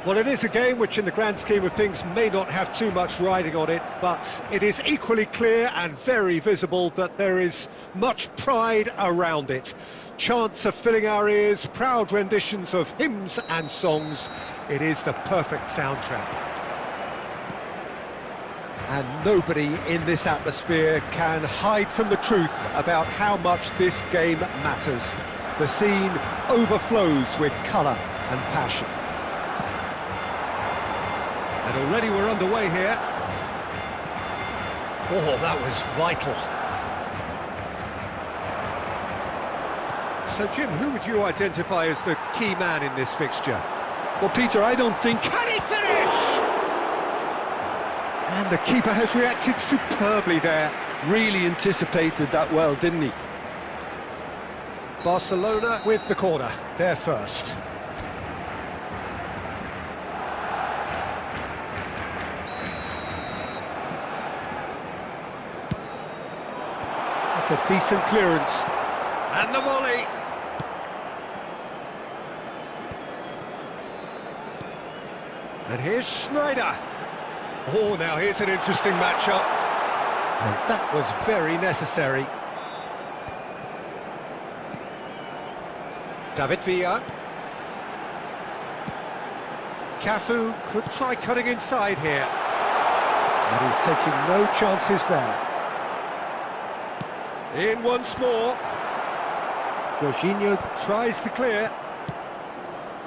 Well, it is a game which in the grand scheme of things may not have too much riding on it, but it is equally clear and very visible that there is much pride around it. Chants are filling our ears, proud renditions of hymns and songs. It is the perfect soundtrack. And nobody in this atmosphere can hide from the truth about how much this game matters. The scene overflows with colour and passion. And already we're underway here. Oh, that was vital. So, Jim, who would you identify as the key man in this fixture? Well, Peter, I don't think... Can he finish? And the keeper has reacted superbly there. Really anticipated that well, didn't he? Barcelona with the corner, they're first. That's a decent clearance. And the volley. And here's Schneider. Oh, now here's an interesting matchup. And that was very necessary. David Villa. Cafu could try cutting inside here. And he's taking no chances there. In once more. Jorginho tries to clear.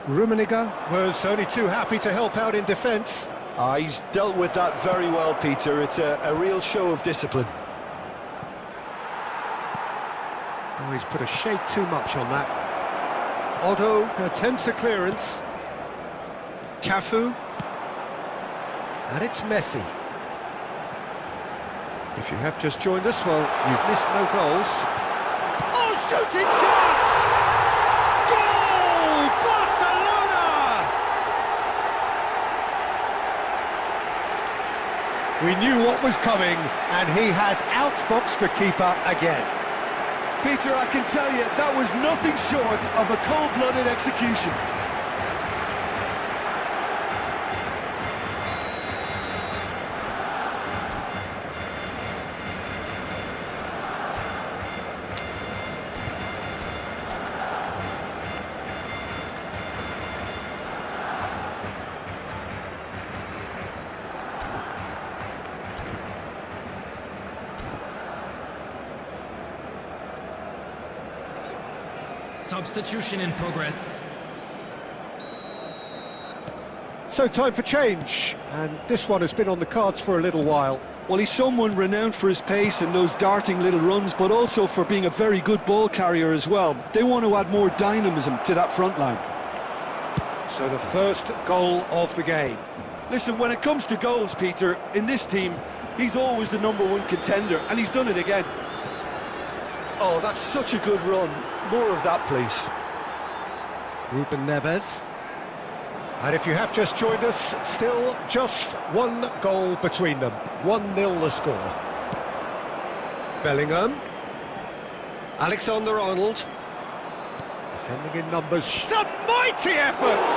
Rummenigge was only too happy to help out in defence. He's dealt with that very well, Peter. It's a real show of discipline. Oh, he's put a shade too much on that. Otto attempts a clearance. Cafu. And it's Messi. If you have just joined us, well, you've missed no goals. Oh, shooting chance! Goal! Barcelona! We knew what was coming, and he has outfoxed the keeper again. Peter, I can tell you, that was nothing short of a cold-blooded execution. Substitution in progress. So time for change, and this one has been on the cards for a little while. Well, he's someone renowned for his pace and those darting little runs, but also for being a very good ball carrier as well. They want to add more dynamism to that front line. So the first goal of the game. Listen, when it comes to goals, Peter, in this team, he's always the #1 contender, and he's done it again. Oh, that's such a good run. More of that, please. Ruben Neves. And if you have just joined us, still just one goal between them. 1-0 the score. Bellingham. Alexander-Arnold. Defending in numbers. It's a mighty effort!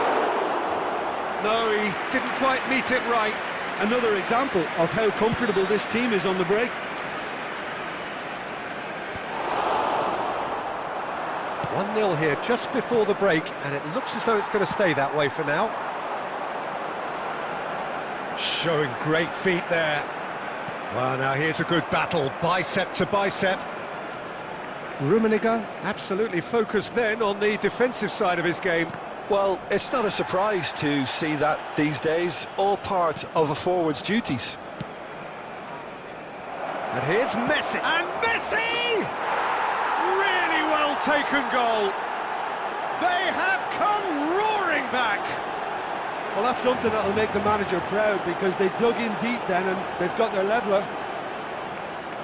No, he didn't quite meet it right. Another example of how comfortable this team is on the break. 1-0 here just before the break, and it looks as though it's going to stay that way for now. Showing great feet there. Well, now here's a good battle, bicep to bicep. Rummenigge absolutely focused then on the defensive side of his game. Well, it's not a surprise to see that these days, all part of a forward's duties. And here's Messi, and Messi! Well taken goal. They have come roaring back. Well, that's something that'll make the manager proud, because they dug in deep then and they've got their leveller.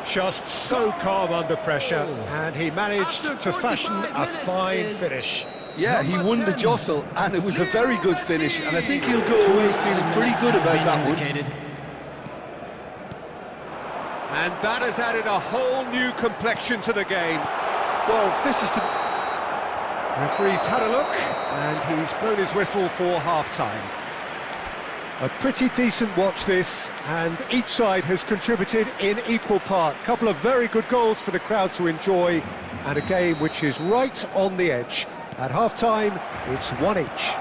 Just so calm under pressure, and he managed to fashion a fine finish. Yeah, he won the jostle, and it was a very good finish, and I think he'll go away feeling pretty good about that one. And that has added a whole new complexion to the game. Well, this is the... Referee's had a look, and he's blown his whistle for half-time. A pretty decent watch this, and each side has contributed in equal part. A couple of very good goals for the crowd to enjoy, and a game which is right on the edge. At half-time, it's 1 each.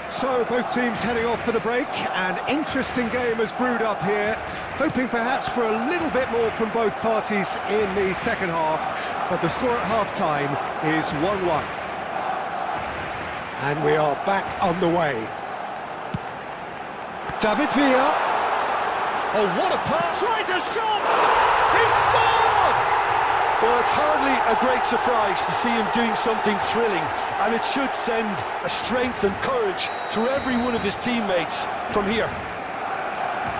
So both teams heading off for the break. An interesting game has brewed up here, hoping perhaps for a little bit more from both parties in the second half, but the score at half-time is 1-1. And we are back on the way. David Villa. Oh, what a pass! Tries a shot! He scored! Well, it's hardly a great surprise to see him doing something thrilling, and it should send a strength and courage through every one of his teammates from here.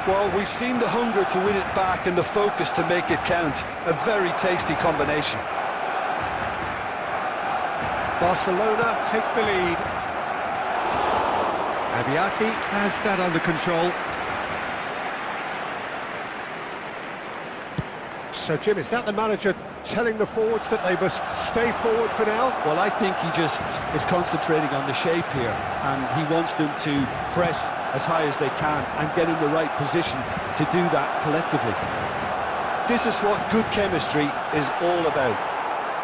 Well, we've seen the hunger to win it back and the focus to make it count. A very tasty combination. Barcelona take the lead. Abiati has that under control. So, Jim, is that the manager telling the forwards that they must stay forward for now? Well, I think he just is concentrating on the shape here, and he wants them to press as high as they can and get in the right position to do that collectively. This is what good chemistry is all about.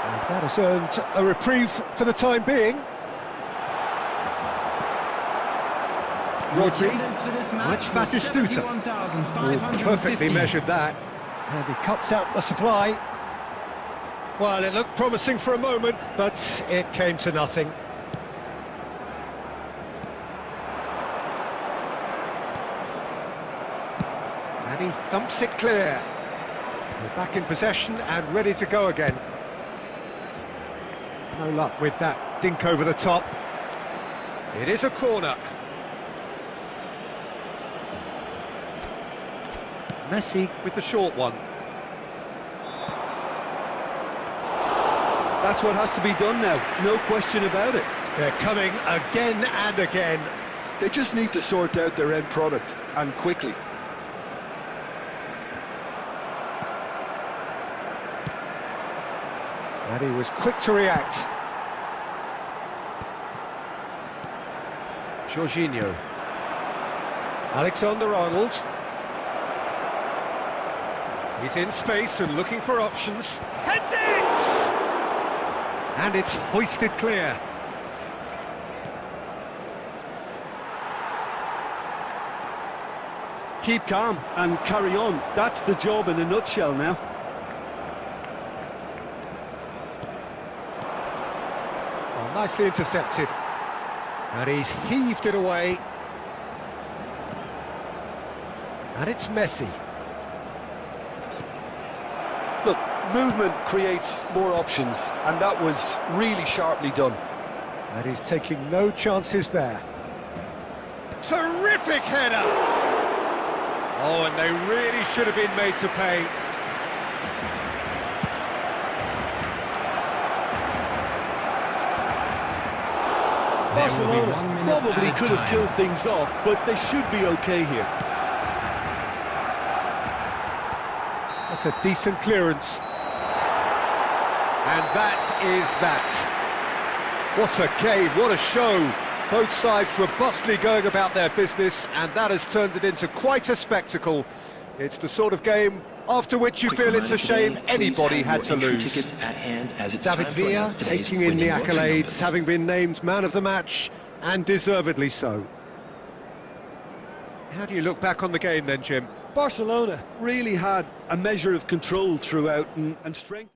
And that has earned a reprieve for the time being. Rodri, which Batistuta. Perfectly measured that. And he cuts out the supply. Well, it looked promising for a moment, but it came to nothing. And he thumps it clear. We're back in possession and ready to go again. No luck with that dink over the top. It is a corner. Messi with the short one. That's what has to be done now, no question about it. They're coming again and again. They just need to sort out their end product, and quickly. And he was quick to react. Jorginho. Alexander-Arnold. He's in space and looking for options. Heads it! And it's hoisted clear. Keep calm and carry on. That's the job in a nutshell now. Oh, nicely intercepted. And he's heaved it away. And it's Messi. Look, movement creates more options, and that was really sharply done. And he's taking no chances there. Terrific header! Oh, and they really should have been made to pay. Barcelona probably could have killed things off, but they should be okay here. That's a decent clearance. And that is that. What a game, what a show. Both sides robustly going about their business, and that has turned it into quite a spectacle. It's the sort of game after which you feel it's a shame anybody had to lose. David Villa taking in the accolades, having been named man of the match, and deservedly so. How do you look back on the game then, Jim? Barcelona really had a measure of control throughout and strength.